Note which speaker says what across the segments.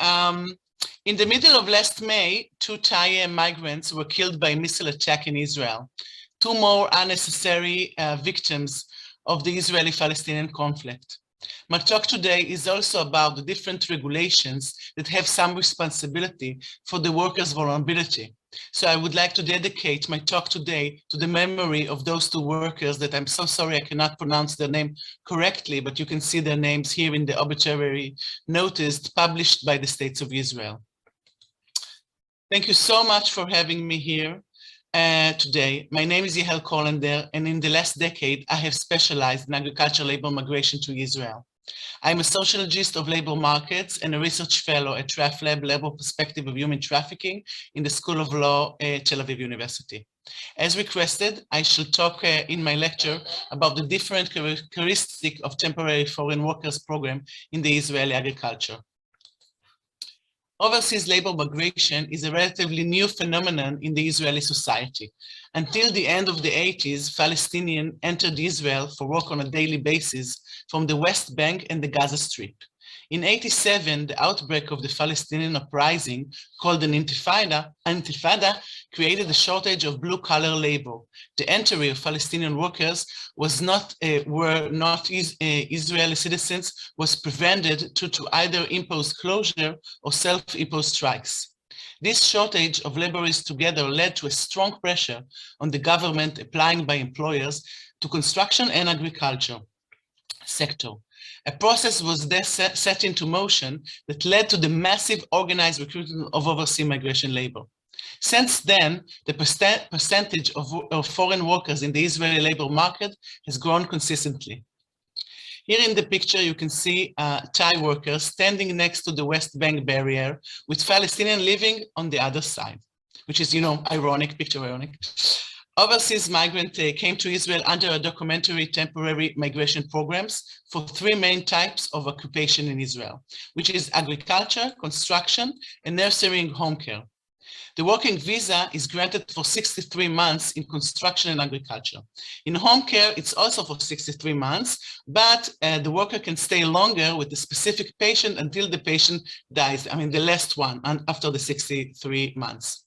Speaker 1: In the middle of last May, 2 Thai migrants were killed by a missile attack in Israel. 2 more unnecessary victims of the Israeli-Palestinian conflict. My talk today is also about the different regulations that have some responsibility for the workers' vulnerability. So I would like to dedicate my talk today to the memory of those 2 workers that I'm so sorry I cannot pronounce their name correctly, but you can see their names here in the obituary notice published by the States of Israel. Thank you so much for having me here today. My name is Yahel Kurlander, and in the last decade, I have specialized in agricultural labor migration to Israel. I'm a sociologist of labor markets and a research fellow at RAFLab, Labor Perspective of Human Trafficking in the School of Law at Tel Aviv University. As requested, I shall talk in my lecture about the different characteristics of temporary foreign workers program in the Israeli agriculture. Overseas labor migration is a relatively new phenomenon in the Israeli society. Until the end of the 80s, Palestinians entered Israel for work on a daily basis from the West Bank and the Gaza Strip. In 87, the outbreak of the Palestinian uprising, called an intifada, created a shortage of blue-collar labor. The entry of Palestinian workers were not Israeli citizens was prevented due to either imposed closure or self-imposed strikes. This shortage of laborers together led to a strong pressure on the government applying by employers to construction and agriculture sector. A process was then set into motion that led to the massive organized recruitment of overseas migration labor. Since then, the percentage of foreign workers in the Israeli labor market has grown consistently. Here in the picture, you can see Thai workers standing next to the West Bank barrier with Palestinians living on the other side, which is, ironic, picture ironic. Overseas migrants came to Israel under a documentary temporary migration programs for 3 main types of occupation in Israel, which is agriculture, construction, and nursery and home care. The working visa is granted for 63 months in construction and agriculture. In home care, it's also for 63 months, but the worker can stay longer with the specific patient until the patient dies, the last one, after the 63 months.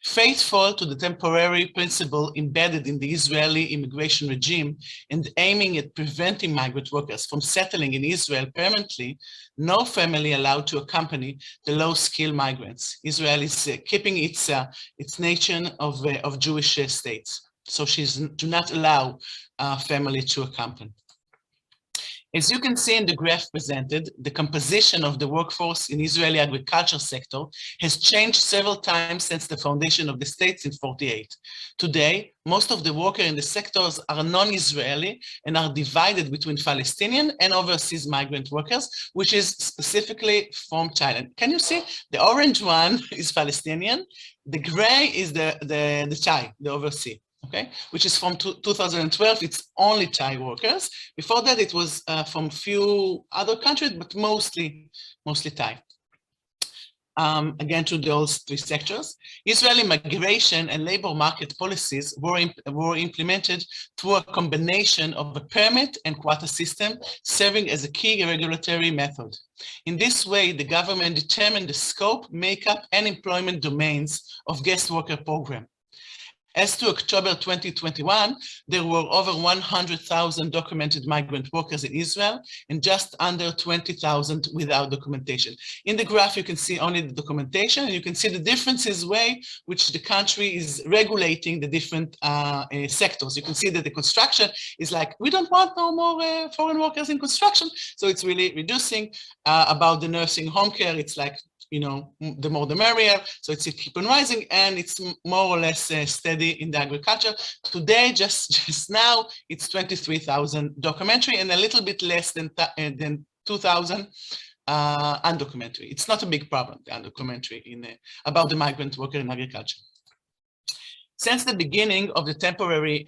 Speaker 1: Faithful to the temporary principle embedded in the Israeli immigration regime and aiming at preventing migrant workers from settling in Israel permanently, no family allowed to accompany the low-skilled migrants. Israel is keeping its nation of Jewish states, so she do not allow family to accompany. As you can see in the graph presented, the composition of the workforce in Israeli agriculture sector has changed several times since the foundation of the states in 1948. Today, most of the workers in the sectors are non-Israeli and are divided between Palestinian and overseas migrant workers, which is specifically from Thailand. Can you see? The orange one is Palestinian, the gray is the Thai, the overseas. Okay, which is from 2012, it's only Thai workers. Before that, it was from few other countries, but mostly Thai. Again, to those 3 sectors. Israeli migration and labor market policies were implemented through a combination of a permit and quota system, serving as a key regulatory method. In this way, the government determined the scope, makeup, and employment domains of guest worker program. As to October 2021, there were over 100,000 documented migrant workers in Israel and just under 20,000 without documentation. In the graph, you can see only the documentation, and you can see the differences way which the country is regulating the different sectors. You can see that the construction is like, we don't want no more foreign workers in construction. So it's really reducing. About the nursing home care, it's like, the more the merrier, so it's keep on rising, and it's more or less steady in the agriculture. Today, just now, it's 23,000 documentary and a little bit less than 2,000 undocumentary. It's not a big problem, the undocumentary about the migrant worker in agriculture. Since the beginning of the temporary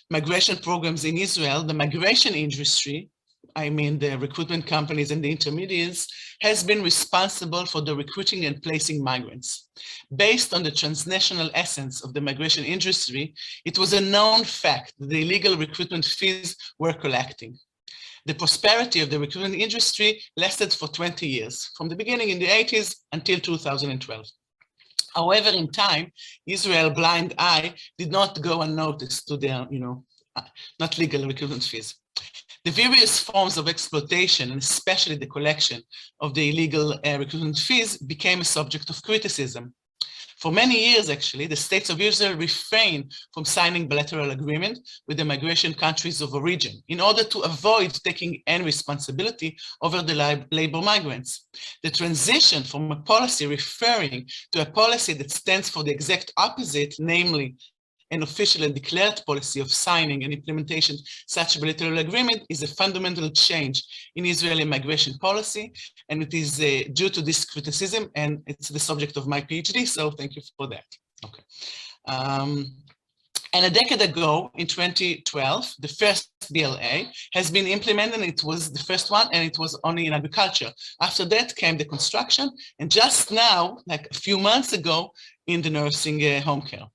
Speaker 1: migration programs in Israel, the migration industry, the recruitment companies and the intermediaries, has been responsible for the recruiting and placing migrants. Based on the transnational essence of the migration industry, it was a known fact that the illegal recruitment fees were collecting. The prosperity of the recruitment industry lasted for 20 years, from the beginning in the 80s until 2012. However, in time, Israel's blind eye did not go unnoticed to their, not legal recruitment fees. The various forms of exploitation, and especially the collection of the illegal recruitment fees, became a subject of criticism. For many years, actually, the states of Israel refrained from signing bilateral agreement with the migration countries of origin in order to avoid taking any responsibility over the labor migrants. The transition from a policy referring to a policy that stands for the exact opposite, namely an official and declared policy of signing and implementation such a bilateral agreement, is a fundamental change in Israeli migration policy, and it is due to this criticism, and it's the subject of my PhD, so thank you for that. Okay. And a decade ago, in 2012, the first BLA has been implemented. It was the first one, and it was only in agriculture. After that came the construction, and just now, like a few months ago, in the nursing home care.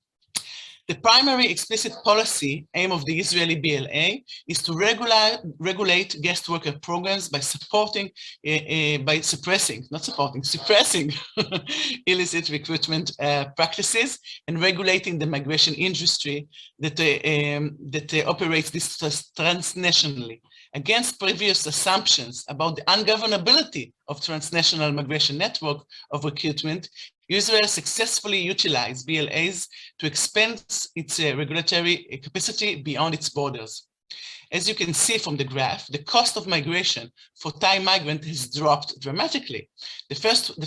Speaker 1: The primary explicit policy aim of the Israeli BLA is to regulate guest worker programs by suppressing illicit recruitment practices and regulating the migration industry that operates this transnationally. Against previous assumptions about the ungovernability of transnational migration network of recruitment, Israel successfully utilized BLAs to expand its regulatory capacity beyond its borders. As you can see from the graph, the cost of migration for Thai migrant has dropped dramatically. The first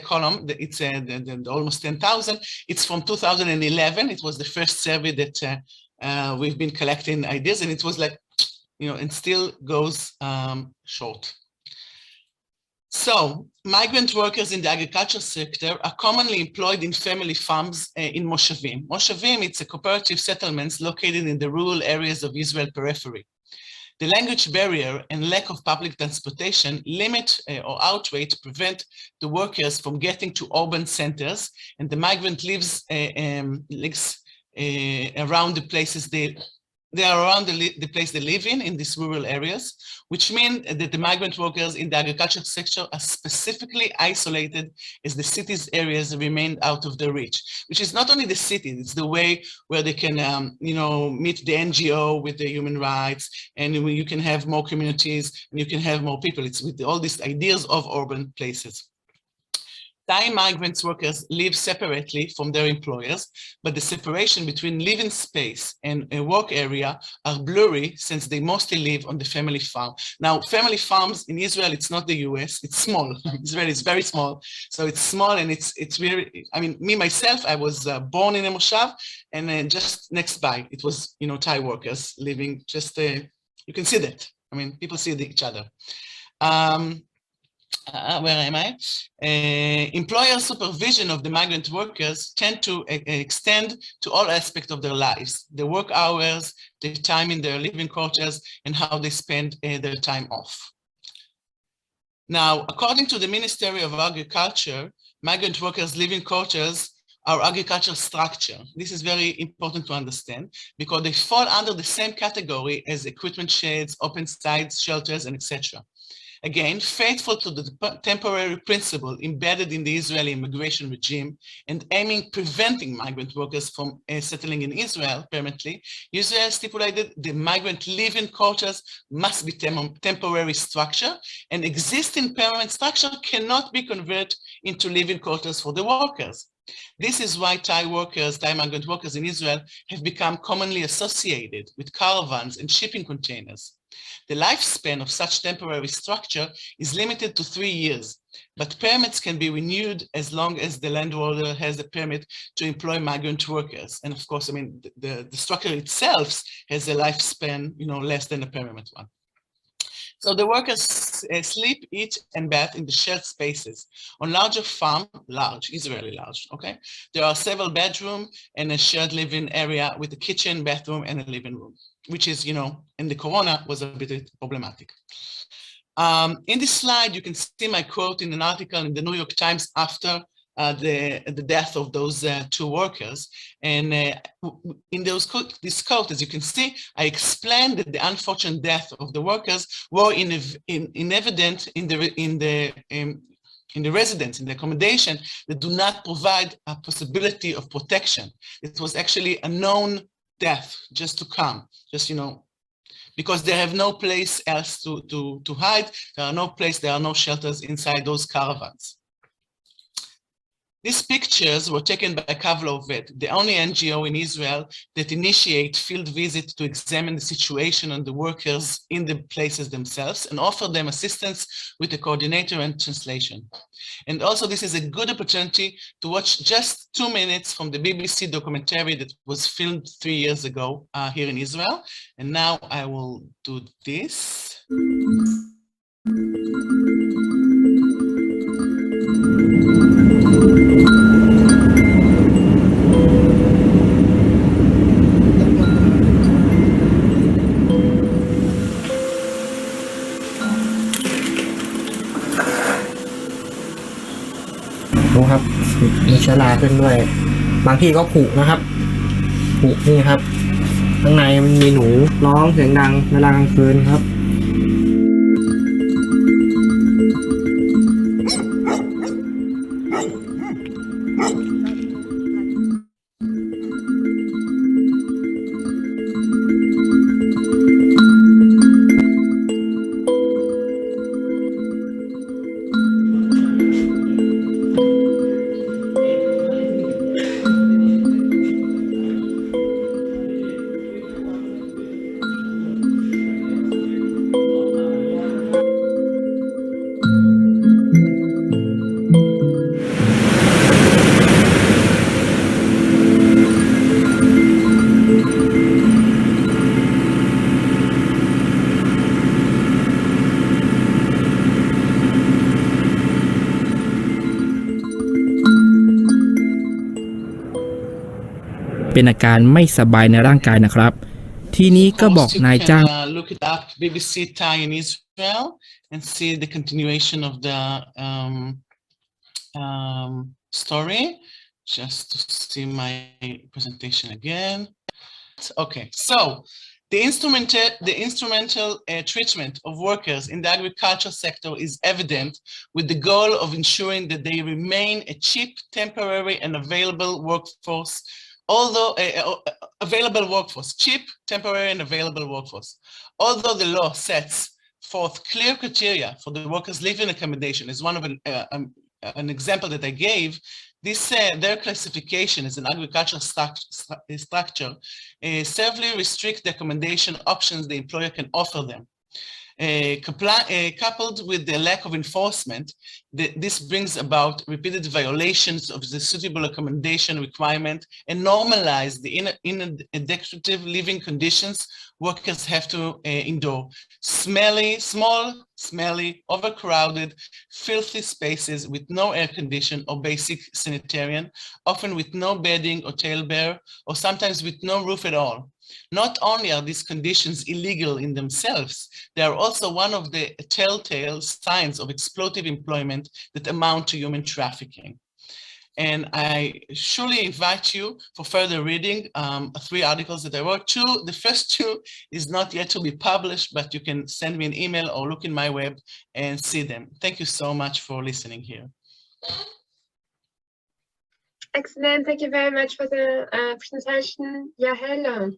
Speaker 1: column, it's the almost 10,000. It's from 2011. It was the first survey that we've been collecting ideas, and it was like, and still goes short. So, migrant workers in the agriculture sector are commonly employed in family farms in Moshavim. Moshavim, it's a cooperative settlements located in the rural areas of Israel periphery. The language barrier and lack of public transportation limit or outright prevent the workers from getting to urban centers, and the migrant lives around the places they are around the place they live in these rural areas, which mean that the migrant workers in the agriculture sector are specifically isolated as the cities areas remain out of their reach, which is not only the city, it's the way where they can, meet the NGO with the human rights, and you can have more communities, and you can have more people. It's with all these ideas of urban places. Thai migrant workers live separately from their employers, but the separation between living space and a work area are blurry since they mostly live on the family farm. Now, family farms in Israel, it's not the US, it's small. Israel is very small. So it's small, and it's really, me myself, I was born in a moshav, and just next by, it was, Thai workers living just, you can see that. People see each other. Where am I? Employer supervision of the migrant workers tend to extend to all aspects of their lives, the work hours, the time in their living quarters, and how they spend their time off. Now, according to the Ministry of Agriculture, migrant workers' living quarters are agricultural structure. This is very important to understand because they fall under the same category as equipment sheds, open sites, shelters, and etc. Again, faithful to the temporary principle embedded in the Israeli immigration regime and preventing migrant workers from settling in Israel permanently, Israel stipulated the migrant living quarters must be temporary structure, and existing permanent structure cannot be converted into living quarters for the workers. This is why Thai migrant workers in Israel have become commonly associated with caravans and shipping containers. The lifespan of such temporary structure is limited to 3 years, but permits can be renewed as long as the landowner has a permit to employ migrant workers. And of course, the structure itself has a lifespan, less than a permanent one. So the workers sleep, eat, and bath in the shared spaces. On larger farm, Israeli large, okay? There are several bedrooms and a shared living area with a kitchen, bathroom, and a living room, which is, in the corona was a bit problematic. In this slide, you can see my quote in an article in the New York Times after the death of those two workers. And in this quote, as you can see, I explained that the unfortunate death of the workers were evident in the residence, in the accommodation, that do not provide a possibility of protection. It was actually a known death just to come, just, because they have no place else to hide. There are no shelters inside those caravans. These pictures were taken by Kavlo Oved, the only NGO in Israel that initiate field visits to examine the situation and the workers in the places themselves and offer them assistance with the coordinator and translation. And also this is a good opportunity to watch just 2 minutes from the BBC documentary that was filmed 3 years ago here in Israel. And now I will do this.
Speaker 2: ดูครับมีเชื้อราขึ้นด้วยบางที่ก็ผุนะครับผุนี่ครับข้างในมันมีหนูร้องเสียงดังเวลากลางคืนครับ
Speaker 3: เป็นอาการไม่สบายในร่างกายนะครับทีนี้ก็บอกนายจ้าง
Speaker 1: Look it up, BBC Thai in Israel, and see the continuation of the story. Just to see my presentation again. Okay, so the instrumental treatment of workers in the agriculture sector is evident, with the goal of ensuring that they remain a cheap, temporary, and available workforce. Although cheap, temporary, and available workforce. Although the law sets forth clear criteria for the workers living accommodation, as one of an example that I gave, their classification as an agricultural structure severely restrict the accommodation options the employer can offer them. Coupled with the lack of enforcement, this brings about repeated violations of the suitable accommodation requirement and normalize the inadequate living conditions workers have to endure. Small, smelly, overcrowded, filthy spaces with no air condition or basic sanitarian, often with no bedding or tailbearer, or sometimes with no roof at all. Not only are these conditions illegal in themselves, they are also one of the telltale signs of exploitative employment that amount to human trafficking. And I surely invite you for further reading 3 articles that I wrote. The first 2 is not yet to be published, but you can send me an email or look in my web and see them. Thank you so much for listening here.
Speaker 4: Excellent. Thank you very much for the presentation, Yahel.